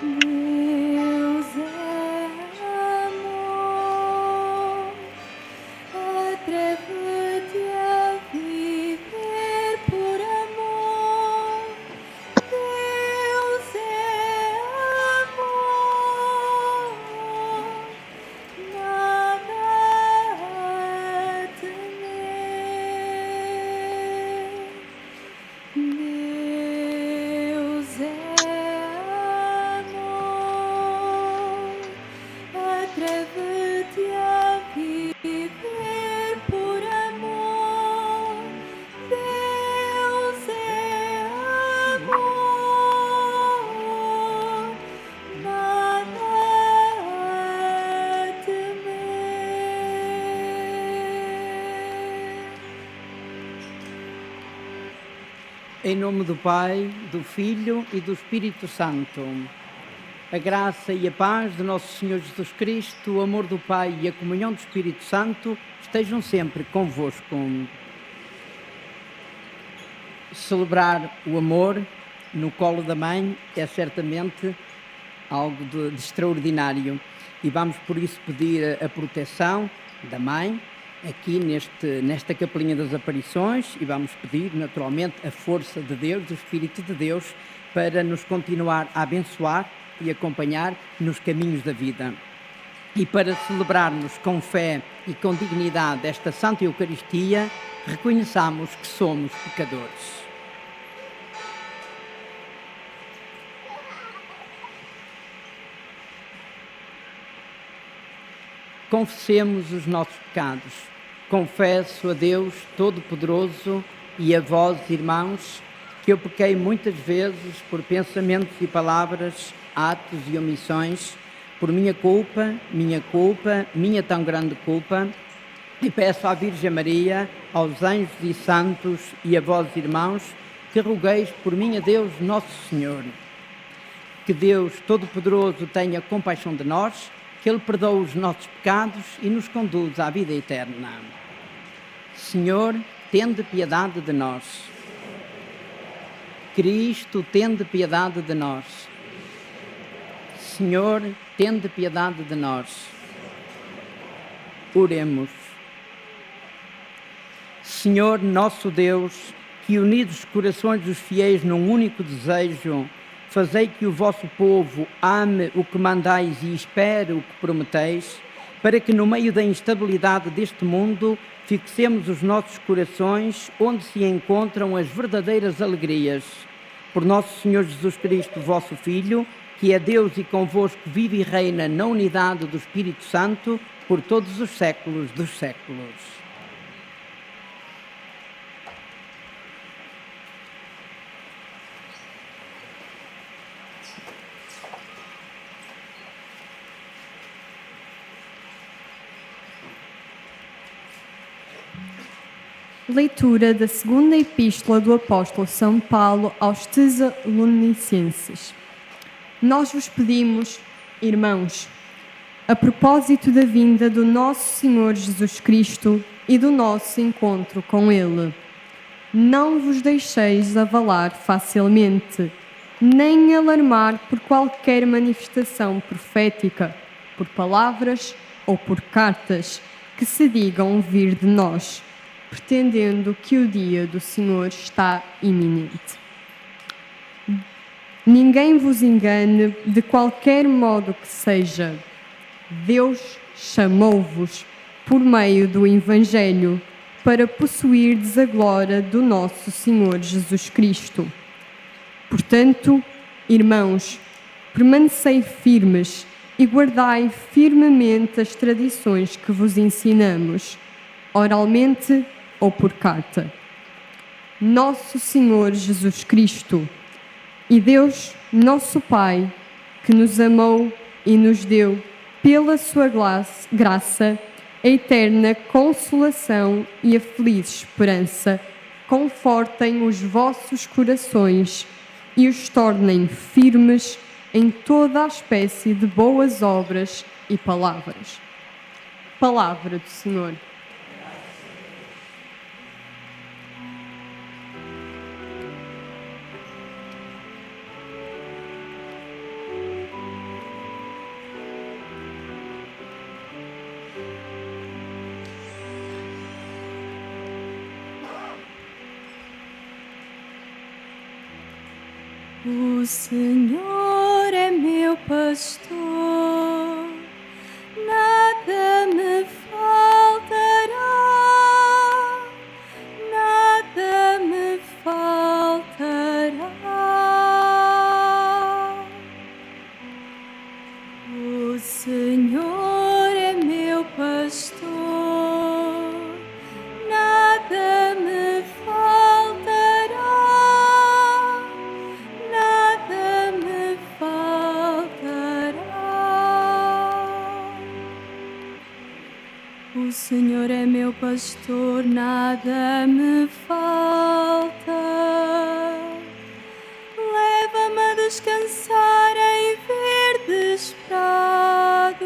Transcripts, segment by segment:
Deus é amor, atreve-te a viver por amor. Deus é amor, nada a temer. Deus é amor, atreve-te a viver por amor. Deus é amor, nada a temer. Em nome do Pai, do Filho e do Espírito Santo. A graça e a paz de nosso Senhor Jesus Cristo, o amor do Pai e a comunhão do Espírito Santo estejam sempre convosco. Celebrar o amor no colo da mãe é certamente algo de extraordinário e vamos por isso pedir a proteção da mãe aqui nesta capelinha das aparições e vamos pedir naturalmente a força de Deus, do Espírito de Deus, para nos continuar a abençoar e acompanhar nos caminhos da vida. E para celebrarmos com fé e com dignidade esta Santa Eucaristia, reconheçamos que somos pecadores. Confessemos os nossos pecados. Confesso a Deus Todo-Poderoso e a vós, irmãos, que eu pequei muitas vezes por pensamentos e palavras, atos e omissões, por minha culpa, minha tão grande culpa, e peço à Virgem Maria, aos anjos e santos e a vós, irmãos, que rogueis por mim a Deus Nosso Senhor. Que Deus Todo-Poderoso tenha compaixão de nós, que Ele perdoe os nossos pecados e nos conduz à vida eterna. Senhor, tende piedade de nós. Cristo, tende piedade de nós. Senhor, tende piedade de nós. Oremos. Senhor, nosso Deus, que unidos os corações dos fiéis num único desejo, fazei que o vosso povo ame o que mandais e espere o que prometeis, para que no meio da instabilidade deste mundo fixemos os nossos corações onde se encontram as verdadeiras alegrias. Por nosso Senhor Jesus Cristo, vosso Filho, que é Deus e convosco vive e reina na unidade do Espírito Santo, por todos os séculos dos séculos. Leitura da segunda epístola do apóstolo São Paulo aos Tessalonicenses. Nós vos pedimos, irmãos, a propósito da vinda do nosso Senhor Jesus Cristo e do nosso encontro com Ele, não vos deixeis avalar facilmente, nem alarmar por qualquer manifestação profética, por palavras ou por cartas que se digam vir de nós, pretendendo que o dia do Senhor está iminente. Ninguém vos engane de qualquer modo que seja. Deus chamou-vos por meio do Evangelho para possuirdes a glória do nosso Senhor Jesus Cristo. Portanto, irmãos, permanecei firmes e guardai firmemente as tradições que vos ensinamos, oralmente ou por carta. Nosso Senhor Jesus Cristo e Deus, nosso Pai, que nos amou e nos deu, pela sua graça, a eterna consolação e a feliz esperança, confortem os vossos corações e os tornem firmes em toda a espécie de boas obras e palavras. Palavra do Senhor. O Senhor é meu pastor, nada me faltará, nada me faltará. O Senhor é meu pastor, nada me faltará, nada me faltará. O Senhor é meu pastor, nada me falta. Leva-me a descansar em verdes prados,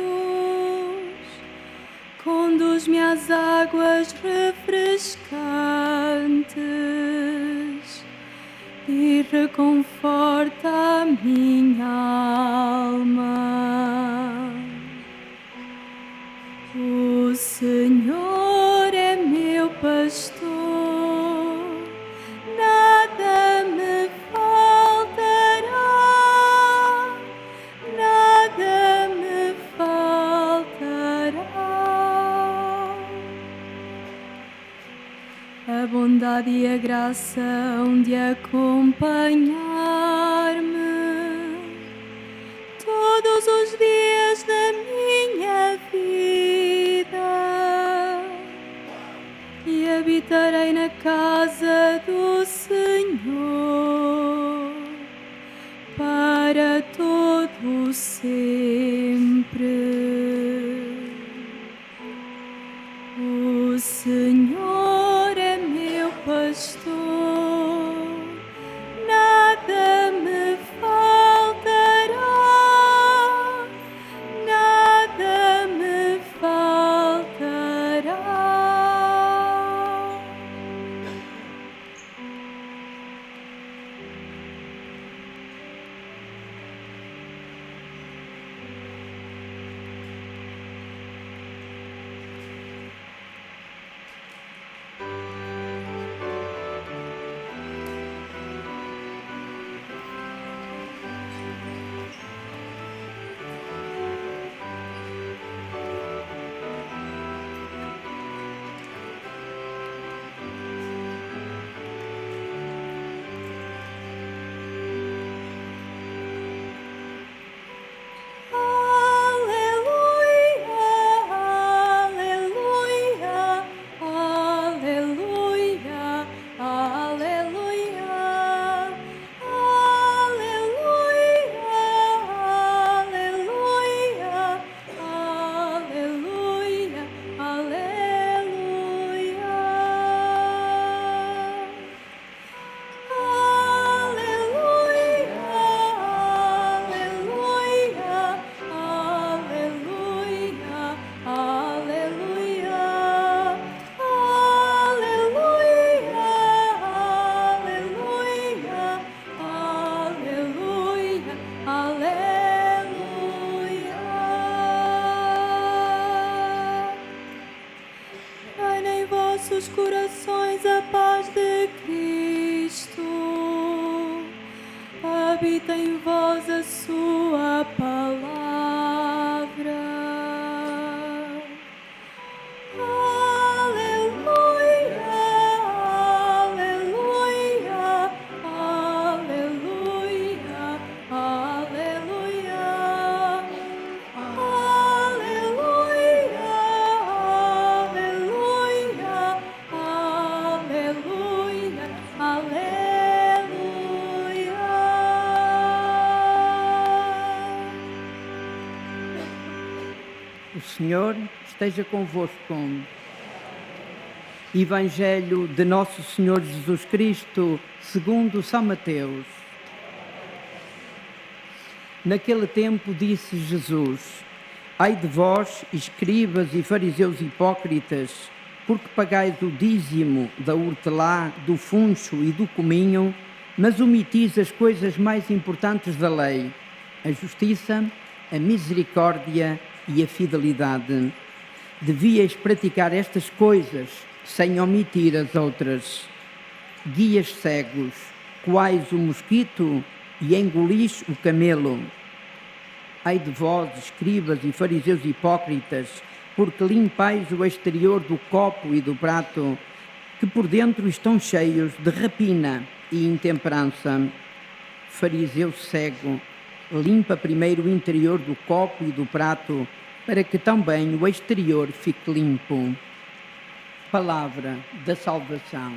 conduz-me às águas refrescantes e reconforta a minha alma. O Senhor é meu pastor, nada me faltará, nada me faltará. A bondade e a graça hão de acompanhar-me todos os dias da minha vida, e habitarei na casa do Senhor para todo sempre. O Senhor é meu pastor, nada me faltará, nada me faltará. Vossos corações a paz de Cristo, habita em vós a sua palavra. Aleluia, aleluia, aleluia, aleluia, aleluia, aleluia, aleluia. O Senhor esteja convosco. Evangelho de Nosso Senhor Jesus Cristo, segundo São Mateus. Naquele tempo disse Jesus: Ai de vós, escribas e fariseus hipócritas, porque pagais o dízimo da hortelã, do funcho e do cominho, mas omitis as coisas mais importantes da lei, a justiça, a misericórdia e a fidelidade. Devíeis praticar estas coisas sem omitir as outras. Guias cegos, quais o mosquito, e engolis o camelo. Ai de vós, escribas e fariseus hipócritas, porque limpais o exterior do copo e do prato, que por dentro estão cheios de rapina e intemperança. Fariseu cego, limpa primeiro o interior do copo e do prato, para que também o exterior fique limpo. Palavra da salvação.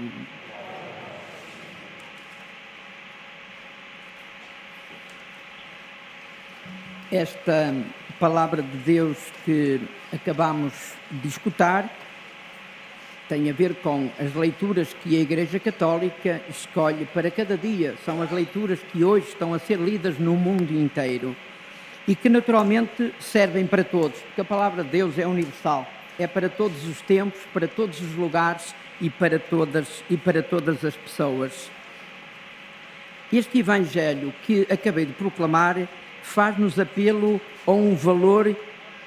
Esta palavra de Deus que acabamos de escutar tem a ver com as leituras que a Igreja Católica escolhe para cada dia. São as leituras que hoje estão a ser lidas no mundo inteiro e que naturalmente servem para todos, porque a palavra de Deus é universal, é para todos os tempos, para todos os lugares e para todas as pessoas. Este Evangelho que acabei de proclamar faz-nos apelo a um valor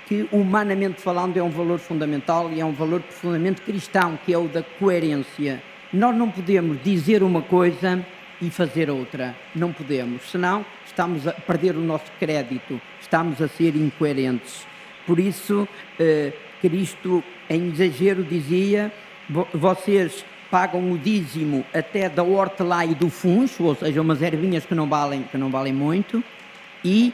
que, humanamente falando, é um valor fundamental e é um valor profundamente cristão, que é o da coerência. Nós não podemos dizer uma coisa e fazer outra. Não podemos, senão estamos a perder o nosso crédito, estamos a ser incoerentes. Por isso, Cristo, em exagero, dizia: vocês pagam o dízimo até da hortelã e do funcho, ou seja, umas ervinhas que não valem muito, e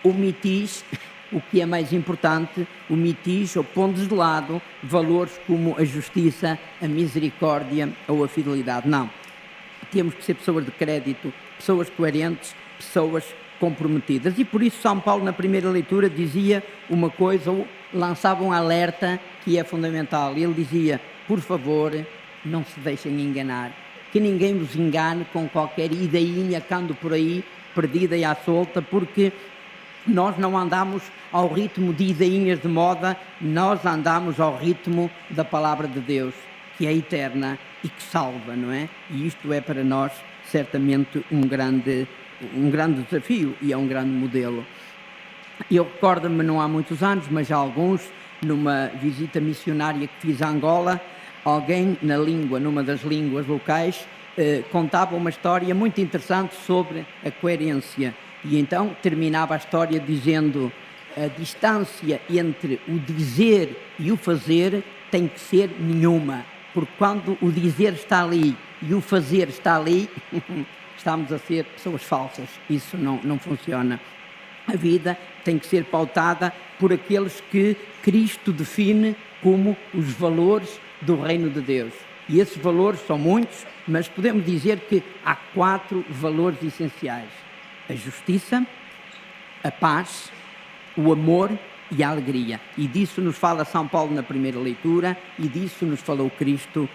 omitis, o que é mais importante, omitis ou pondes de lado valores como a justiça, a misericórdia ou a fidelidade. Não. Temos que ser pessoas de crédito, pessoas coerentes, pessoas comprometidas. E por isso São Paulo, na primeira leitura, dizia uma coisa, ou lançava um alerta que é fundamental. Ele dizia: por favor, não se deixem enganar, que ninguém vos engane com qualquer ideinha que ande por aí, perdida e à solta, porque nós não andamos ao ritmo de ideinhas de moda, nós andamos ao ritmo da palavra de Deus, que é eterna e que salva, não é? E isto é para nós certamente um grande desafio e é um grande modelo. Eu recordo-me, não há muitos anos, mas há alguns, numa visita missionária que fiz a Angola, alguém numa das línguas locais, contava uma história muito interessante sobre a coerência. E então terminava a história dizendo: a distância entre o dizer e o fazer tem que ser nenhuma, porque quando o dizer está ali e o fazer está ali, estamos a ser pessoas falsas. Isso não funciona. A vida tem que ser pautada por aqueles que Cristo define como os valores do reino de Deus. E esses valores são muitos, mas podemos dizer que há 4 valores essenciais: a justiça, a paz, o amor e a alegria. E disso nos fala São Paulo na primeira leitura e disso nos falou Cristo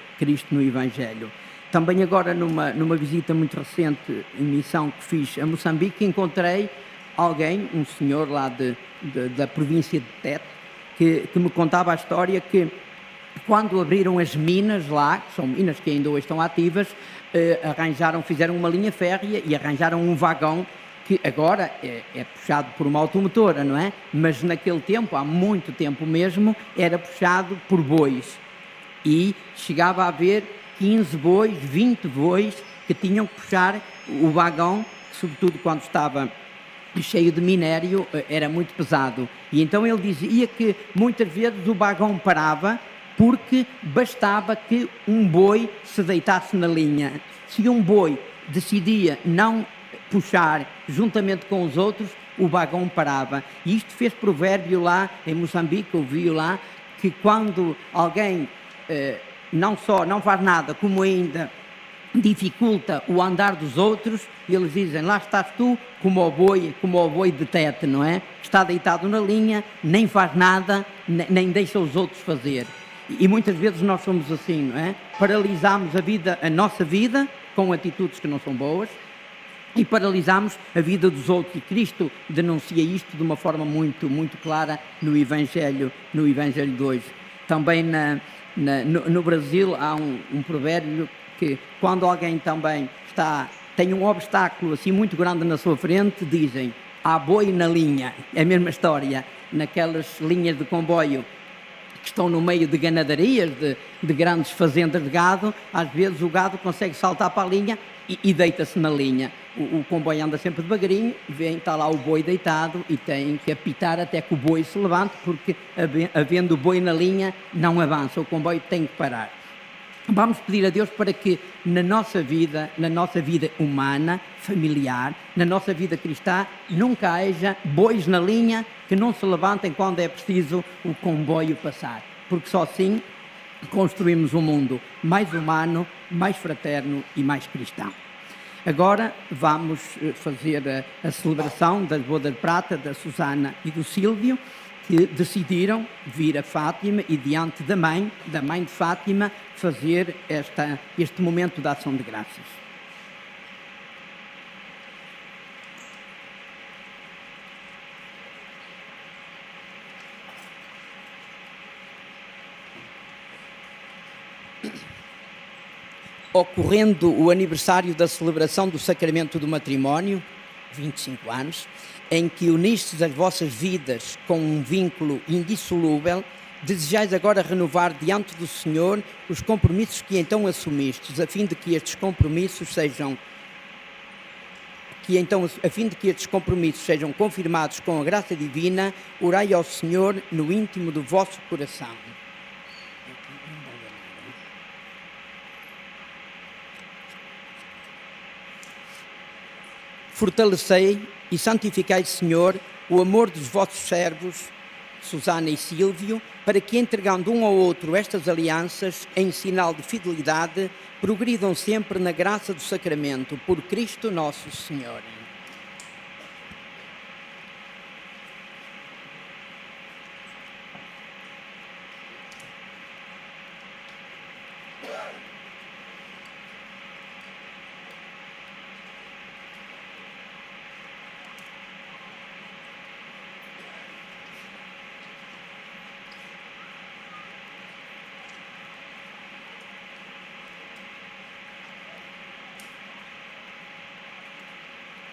no Evangelho. Também agora numa visita muito recente em missão que fiz a Moçambique, encontrei alguém, um senhor lá da província de Tete, que me contava a história que quando abriram as minas lá, que são minas que ainda hoje estão ativas, fizeram uma linha férrea e arranjaram um vagão que agora é puxado por uma automotora, não é? Mas naquele tempo, há muito tempo mesmo, era puxado por bois. E chegava a haver 15 bois, 20 bois que tinham que puxar o vagão, que, sobretudo quando estava cheio de minério, era muito pesado. E então ele dizia que muitas vezes o vagão parava porque bastava que um boi se deitasse na linha. Se um boi decidia não puxar juntamente com os outros, o vagão parava. E isto fez provérbio lá em Moçambique, ouviu lá, que quando alguém não só não faz nada, como ainda dificulta o andar dos outros, eles dizem: lá estás tu como o boi de Tete, não é? Está deitado na linha, nem faz nada, nem deixa os outros fazer. E muitas vezes nós somos assim, não é? Paralisamos a nossa vida com atitudes que não são boas e paralisamos a vida dos outros. E Cristo denuncia isto de uma forma muito, muito clara no Evangelho de hoje. Também no Brasil há um provérbio que, quando alguém também tem um obstáculo assim muito grande na sua frente, dizem: há boi na linha. É a mesma história naquelas linhas de comboio que estão no meio de ganadarias, de grandes fazendas de gado, às vezes o gado consegue saltar para a linha e deita-se na linha. O comboio anda sempre devagarinho, está lá o boi deitado e tem que apitar até que o boi se levante, porque havendo o boi na linha não avança, o comboio tem que parar. Vamos pedir a Deus para que na nossa vida humana, familiar, na nossa vida cristã, nunca haja bois na linha que não se levantem quando é preciso o comboio passar, porque só assim construímos um mundo mais humano, mais fraterno e mais cristão. Agora vamos fazer a celebração das bodas de prata da Susana e do Sílvio, que decidiram vir a Fátima e diante da mãe de Fátima, fazer este momento de ação de graças. Ocorrendo o aniversário da celebração do sacramento do matrimónio, 25 anos, em que unistes as vossas vidas com um vínculo indissolúvel, desejais agora renovar diante do Senhor os compromissos que então assumistes, a fim de que estes compromissos sejam confirmados com a graça divina, orai ao Senhor no íntimo do vosso coração. Fortalecei e santificai, Senhor, o amor dos vossos servos, Susana e Sílvio, para que, entregando um ao outro estas alianças, em sinal de fidelidade, progridam sempre na graça do sacramento, por Cristo nosso Senhor.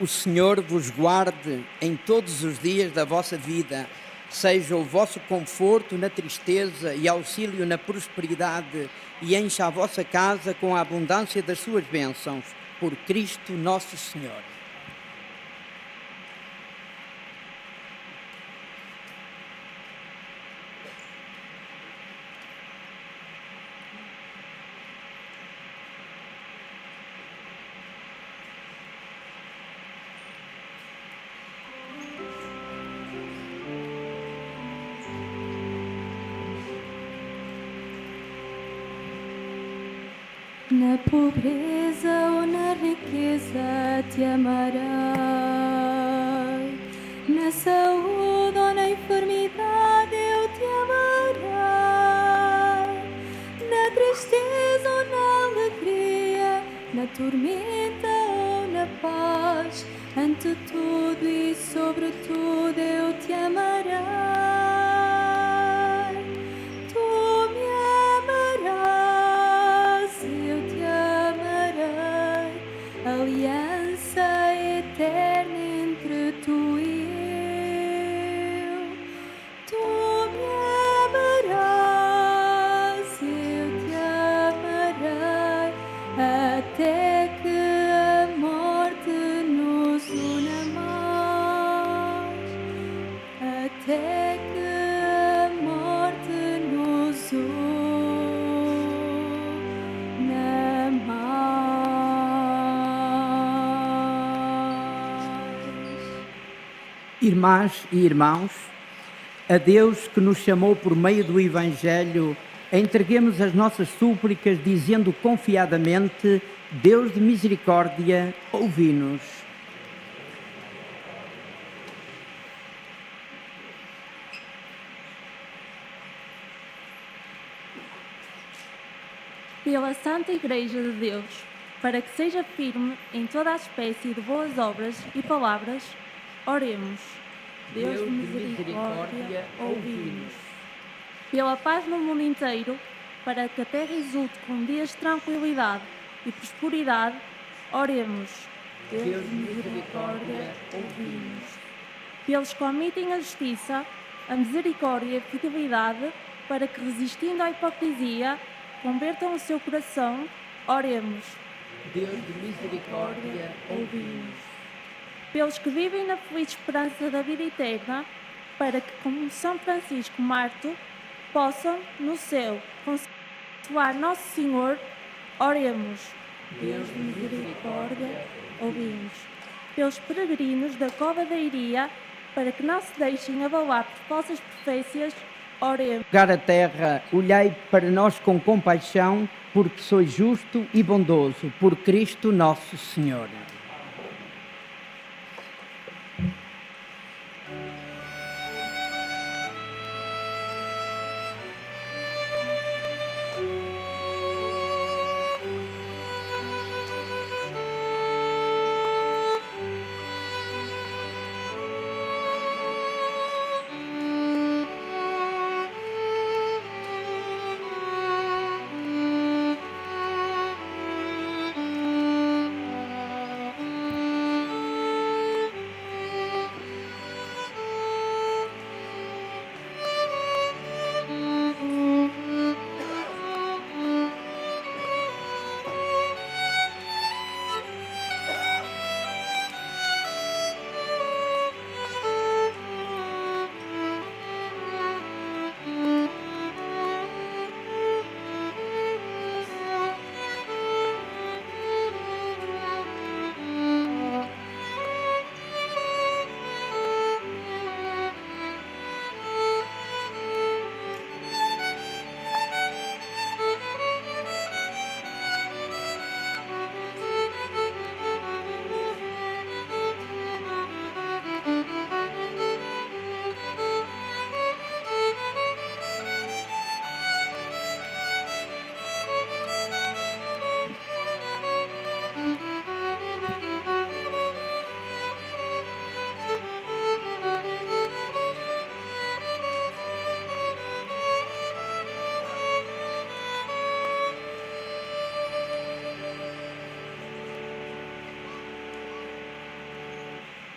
O Senhor vos guarde em todos os dias da vossa vida, seja o vosso conforto na tristeza e auxílio na prosperidade, e encha a vossa casa com a abundância das suas bênçãos, por Cristo nosso Senhor. Na pobreza ou na riqueza te amarei, na saúde ou na enfermidade eu te amarei, na tristeza ou na alegria, na tormenta ou na paz, ante tudo e sobre tudo eu te amarei. Aliança eterna entre tu e eu. Tu me amarás, eu te amarei, até que a morte nos una mais, até que a morte nos una mais. Irmãs e irmãos, a Deus que nos chamou por meio do Evangelho, entreguemos as nossas súplicas dizendo confiadamente: Deus de misericórdia, ouvi-nos. Pela Santa Igreja de Deus, para que seja firme em toda a espécie de boas obras e palavras, oremos. Deus de misericórdia, ouvi-nos. Pela paz no mundo inteiro, para que a terra exulte com dias de tranquilidade e prosperidade, oremos. Deus de misericórdia, ouvi-nos. Pelos que omitem a justiça, a misericórdia e a fidelidade, para que, resistindo à hipocrisia, convertam o seu coração. Oremos. Deus de misericórdia, ouvi-nos. Pelos que vivem na feliz esperança da vida eterna, para que, como São Francisco Marto, possam, no céu, consolar Nosso Senhor. Oremos. Deus de misericórdia, ouvi-nos. Pelos peregrinos da Cova da Iria, para que não se deixem abalar por falsas profécias. Oremos. Chegar à terra, olhai para nós com compaixão, porque sois justo e bondoso, por Cristo nosso Senhor.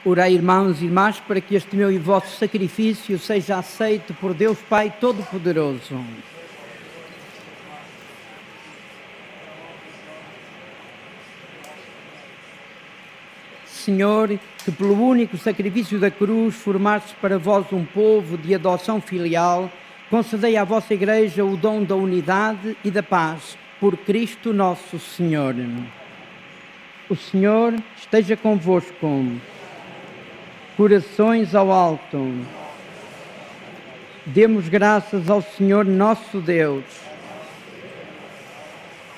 Orai, irmãos e irmãs, para que este meu e vosso sacrifício seja aceito por Deus Pai Todo-Poderoso. Senhor, que pelo único sacrifício da cruz formastes para vós um povo de adoção filial, concedei à vossa Igreja o dom da unidade e da paz, por Cristo nosso Senhor. O Senhor esteja convosco. Corações ao alto. Demos graças ao Senhor nosso Deus.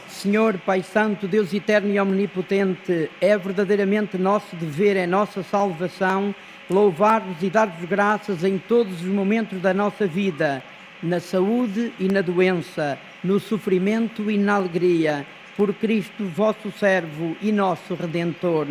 Senhor, Pai Santo, Deus eterno e omnipotente, é verdadeiramente nosso dever, é nossa salvação, louvar-vos e dar-vos graças em todos os momentos da nossa vida, na saúde e na doença, no sofrimento e na alegria, por Cristo, vosso servo e nosso Redentor.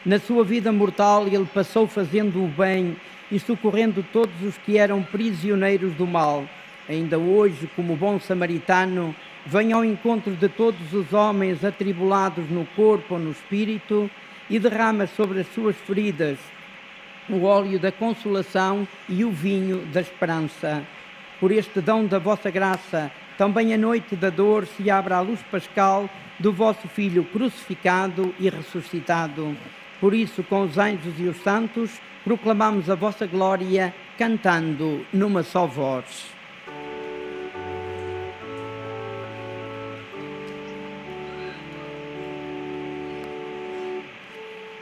Na sua vida mortal, ele passou fazendo o bem e socorrendo todos os que eram prisioneiros do mal. Ainda hoje, como bom samaritano, vem ao encontro de todos os homens atribulados no corpo ou no espírito e derrama sobre as suas feridas o óleo da consolação e o vinho da esperança. Por este dom da vossa graça, também a noite da dor se abre a luz pascal do vosso Filho crucificado e ressuscitado. Por isso, com os anjos e os santos, proclamamos a vossa glória, cantando numa só voz.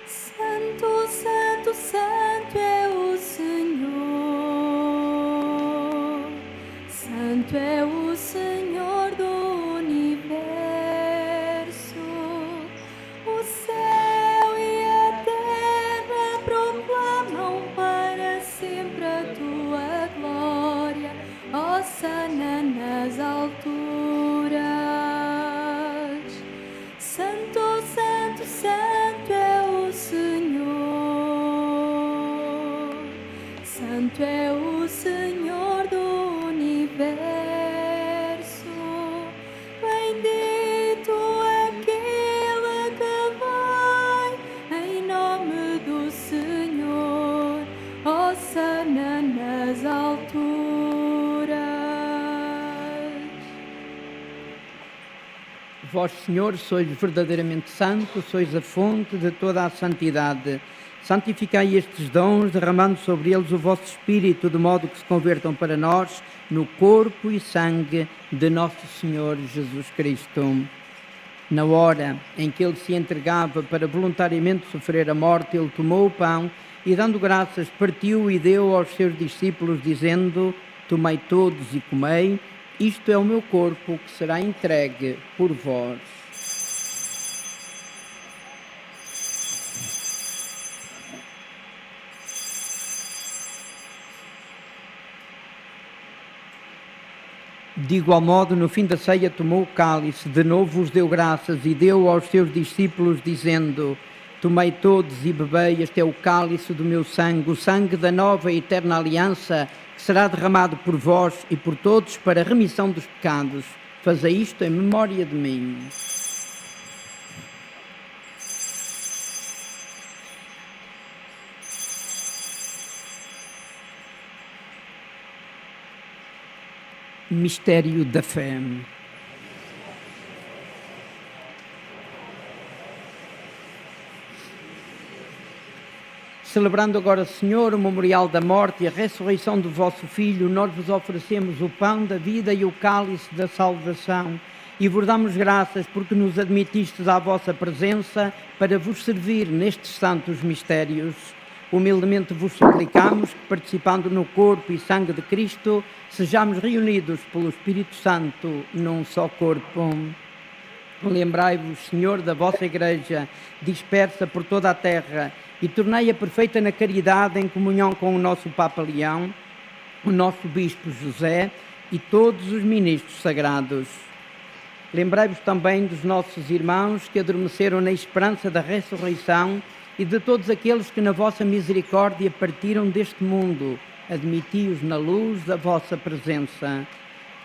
Santo, Santo, Santo é o Senhor. Santo é o Senhor do universo. O céu e a terra proclamam para sempre a tua glória. Hosana nas alturas. Santo, Santo, Santo é o Senhor. Santo é o Senhor do universo. Bendito aquele que vai em nome do Senhor. Hosana nas alturas. Vós, Senhor, sois verdadeiramente santo, sois a fonte de toda a santidade. Santificai estes dons, derramando sobre eles o vosso Espírito, de modo que se convertam para nós no corpo e sangue de nosso Senhor Jesus Cristo. Na hora em que ele se entregava para voluntariamente sofrer a morte, ele tomou o pão e, dando graças, partiu e deu aos seus discípulos, dizendo: Tomai todos e comei, isto é o meu corpo que será entregue por vós. De igual modo, no fim da ceia, tomou o cálice, de novo vos deu graças e deu aos seus discípulos, dizendo: Tomai todos e bebei, este é o cálice do meu sangue, o sangue da nova e eterna aliança, que será derramado por vós e por todos para a remissão dos pecados. Fazei isto em memória de mim. Mistério da fé. Celebrando agora, Senhor, o memorial da morte e a ressurreição do vosso Filho, nós vos oferecemos o pão da vida e o cálice da salvação e vos damos graças porque nos admitistes à vossa presença para vos servir nestes santos mistérios. Humildemente vos suplicamos que, participando no corpo e sangue de Cristo, sejamos reunidos pelo Espírito Santo num só corpo. Lembrai-vos, Senhor, da vossa Igreja, dispersa por toda a terra, e tornei-a perfeita na caridade, em comunhão com o nosso Papa Leão, o nosso Bispo José e todos os ministros sagrados. Lembrai-vos também dos nossos irmãos que adormeceram na esperança da ressurreição e de todos aqueles que na vossa misericórdia partiram deste mundo. Admiti-os na luz da vossa presença.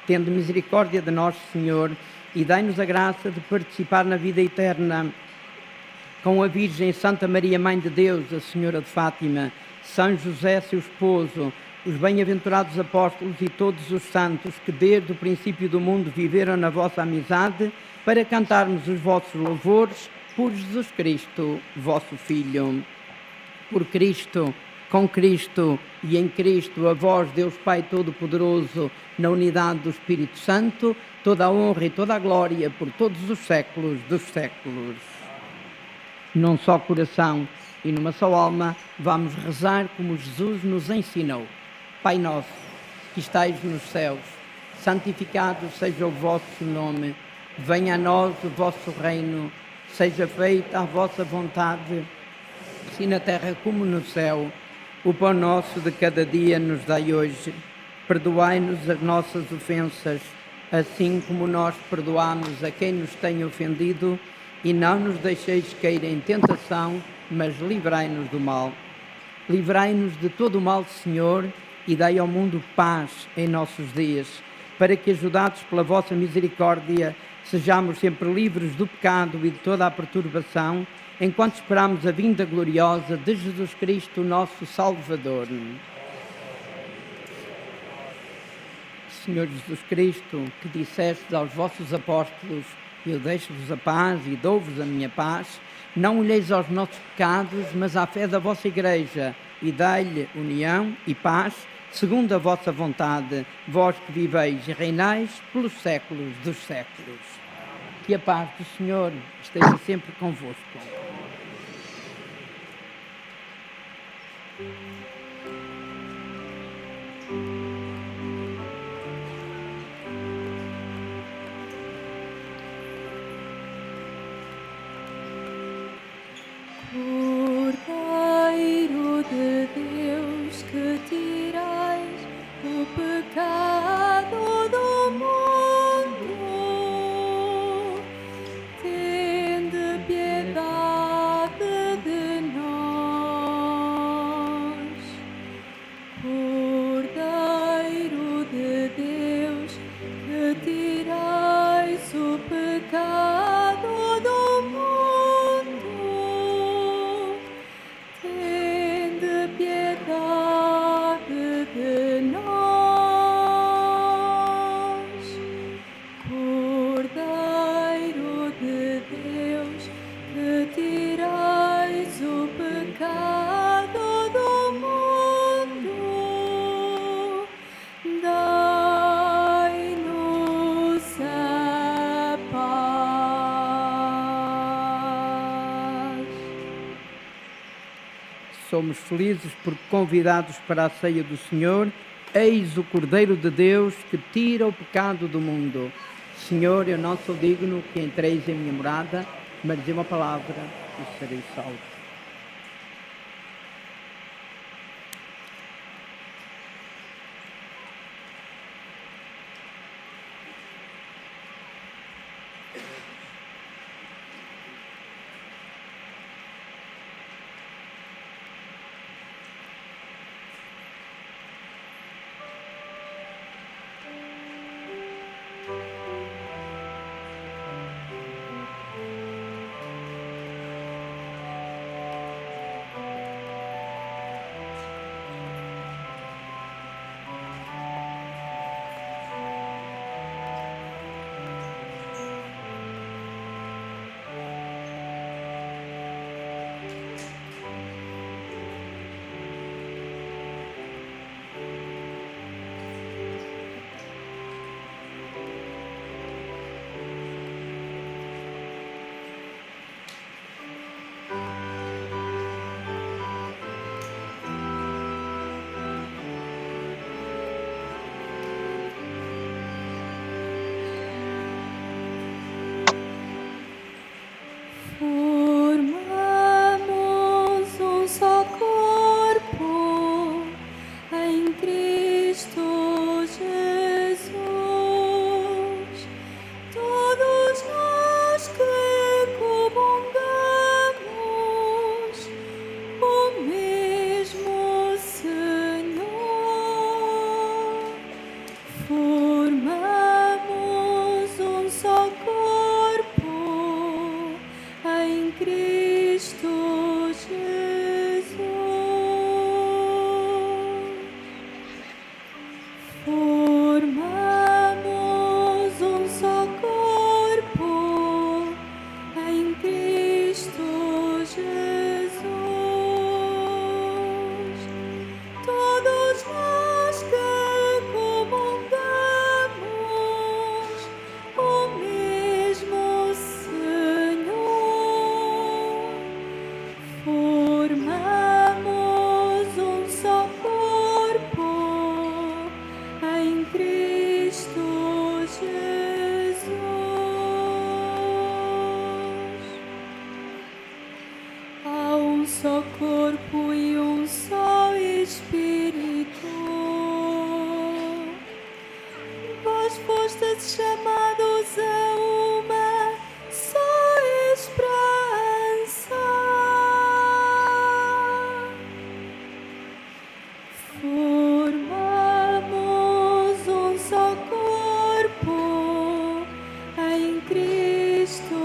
Tende misericórdia de nós, Senhor, e dai-nos a graça de participar na vida eterna com a Virgem Santa Maria, Mãe de Deus, a Senhora de Fátima, São José, seu esposo, os bem-aventurados apóstolos e todos os santos que desde o princípio do mundo viveram na vossa amizade, para cantarmos os vossos louvores por Jesus Cristo, vosso Filho. Por Cristo, com Cristo e em Cristo, a vós, Deus Pai Todo-Poderoso, na unidade do Espírito Santo, toda a honra e toda a glória por todos os séculos dos séculos. Num só coração e numa só alma, vamos rezar como Jesus nos ensinou. Pai nosso, que estais nos céus, santificado seja o vosso nome. Venha a nós o vosso reino. Seja feita a vossa vontade, assim na terra como no céu. O pão nosso de cada dia nos dai hoje. Perdoai-nos as nossas ofensas, assim como nós perdoamos a quem nos tem ofendido. E não nos deixeis cair em tentação, mas livrai-nos do mal. Livrai-nos de todo o mal, Senhor, e dai ao mundo paz em nossos dias, para que, ajudados pela vossa misericórdia, sejamos sempre livres do pecado e de toda a perturbação, enquanto esperamos a vinda gloriosa de Jesus Cristo, nosso Salvador. Senhor Jesus Cristo, que dissestes aos vossos apóstolos: Eu deixo-vos a paz e dou-vos a minha paz, não olheis aos nossos pecados, mas à fé da vossa Igreja, e dai-lhe união e paz, segundo a vossa vontade, vós que viveis e reinais pelos séculos dos séculos. Que a paz do Senhor esteja sempre convosco. Cordeiro de Deus, que tirais o pecado do mundo, tende piedade de nós. Cordeiro somos felizes porque convidados para a ceia do Senhor, eis o Cordeiro de Deus que tira o pecado do mundo. Senhor, eu não sou digno que entreis em minha morada, mas dize uma palavra e serei salvo. Formamos um só corpo em Cristo Jesus. Todos nós que comungamos o mesmo Senhor, formamos um só corpo em Cristo Jesus. Formamos um só corpo em Cristo Jesus. Todos nós que comungamos o mesmo Senhor, formamos um só corpo em Cristo Jesus. Há um só corpo e um só Espírito. Vós fostes chamados a uma só esperança. Formamos um só corpo em Cristo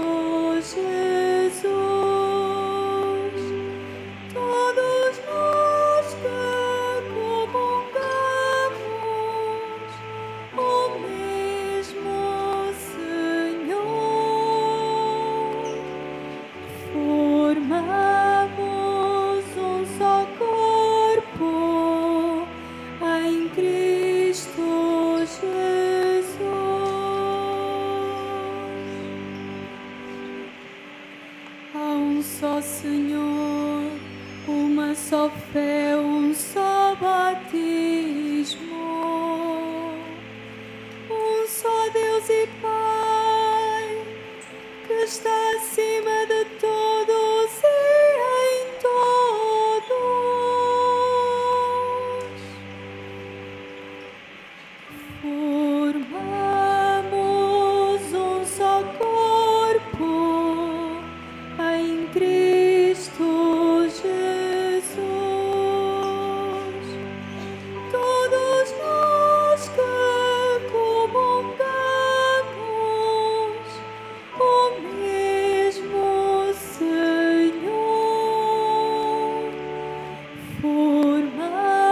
Jesus. Todos nós que comungamos o mesmo Senhor, formamos um só corpo em Cristo Jesus. Há um só Senhor, uma só fé, um só batismo, um só Deus e Pai que está acima de todos e em todos. Formamos um só corpo em Cristo Jesus. Todos nós que comungamos o mesmo Senhor, formamos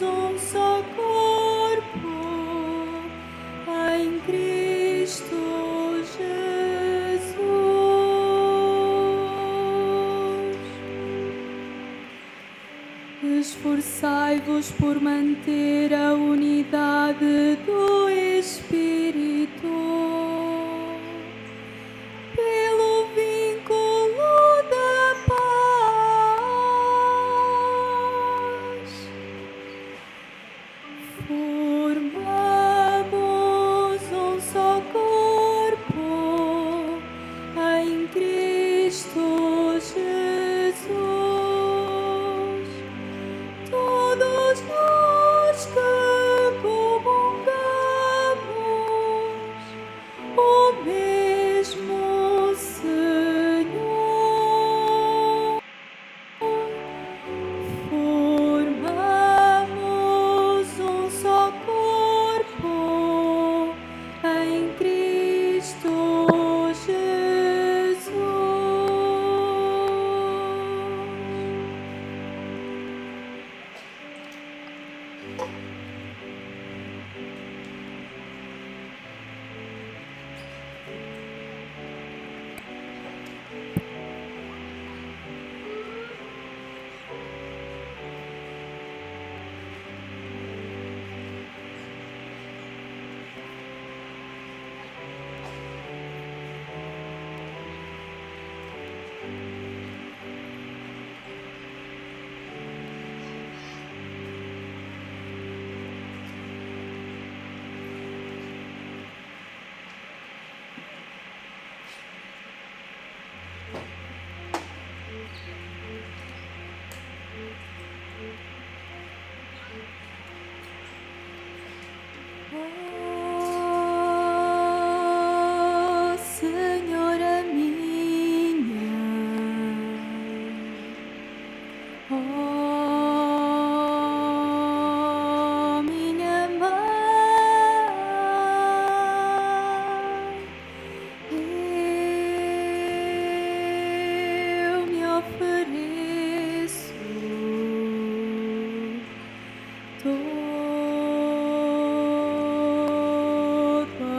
um só corpo em Cristo Jesus. Esforçai-vos por manter a unidade do Espírito pelo vínculo da paz. Oh, Senhora minha, oh, minha mãe, eu me ofereço. Toda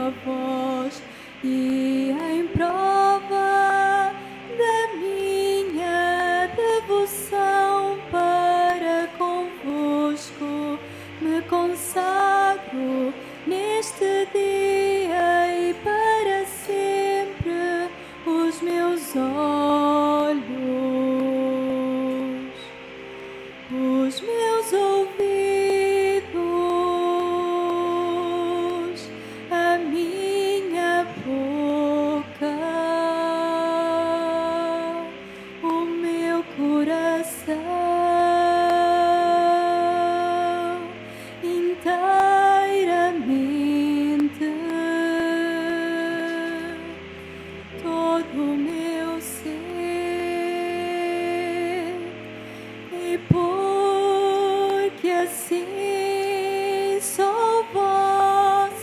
a voz e em prova da minha devoção para convosco me consagro neste dia e para sempre os meus olhos, os meus ouvidos, a minha boca, o meu coração inteiramente, todo o meu ser, e porque assim sou vossa,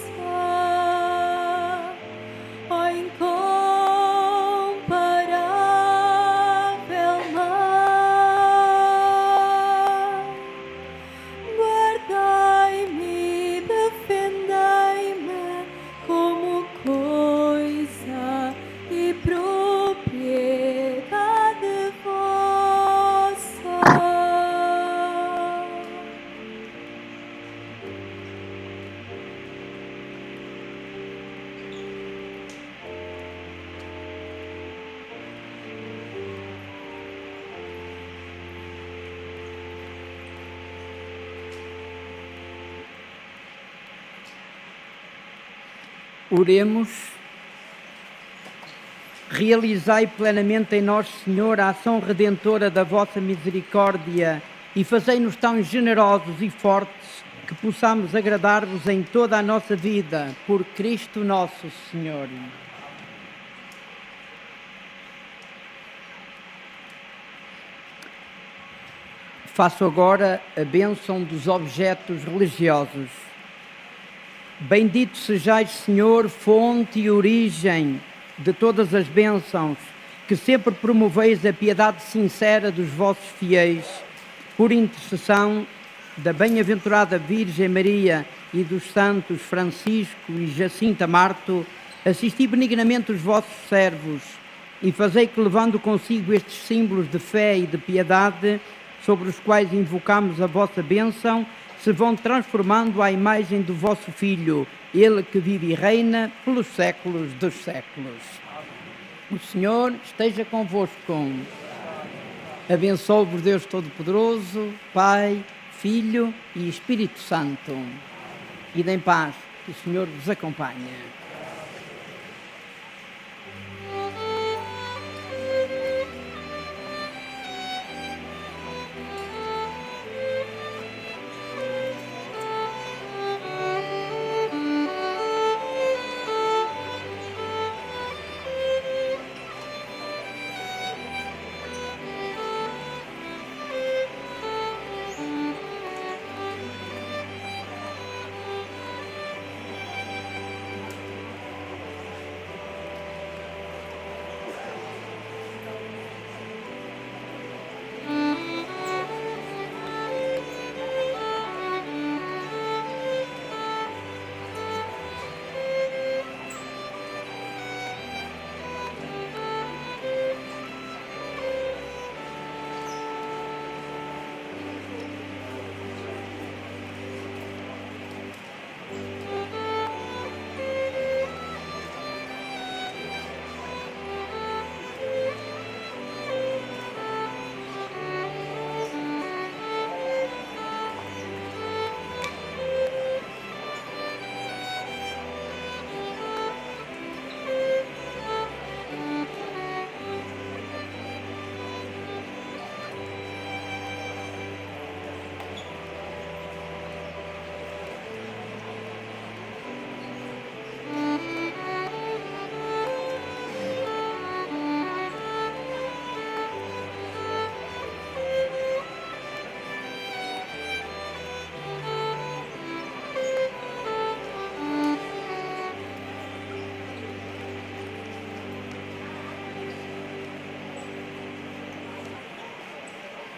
ó incomparável Mãe, guardai-me, defendei-me como coisa e propriedade vossa. Oremos. Realizai plenamente em nós, Senhor, a ação redentora da vossa misericórdia e fazei-nos tão generosos e fortes que possamos agradar-vos em toda a nossa vida, por Cristo nosso Senhor. Faço agora a bênção dos objetos religiosos. Bendito sejais, Senhor, fonte e origem de todas as bênçãos, que sempre promoveis a piedade sincera dos vossos fiéis, por intercessão da bem-aventurada Virgem Maria e dos santos Francisco e Jacinta Marto, assisti benignamente os vossos servos e fazei que, levando consigo estes símbolos de fé e de piedade, sobre os quais invocamos a vossa bênção, se vão transformando à imagem do vosso Filho, Ele que vive e reina pelos séculos dos séculos. O Senhor esteja convosco. Abençoe-vos Deus Todo-Poderoso, Pai, Filho e Espírito Santo. E em paz, que o Senhor vos acompanhe.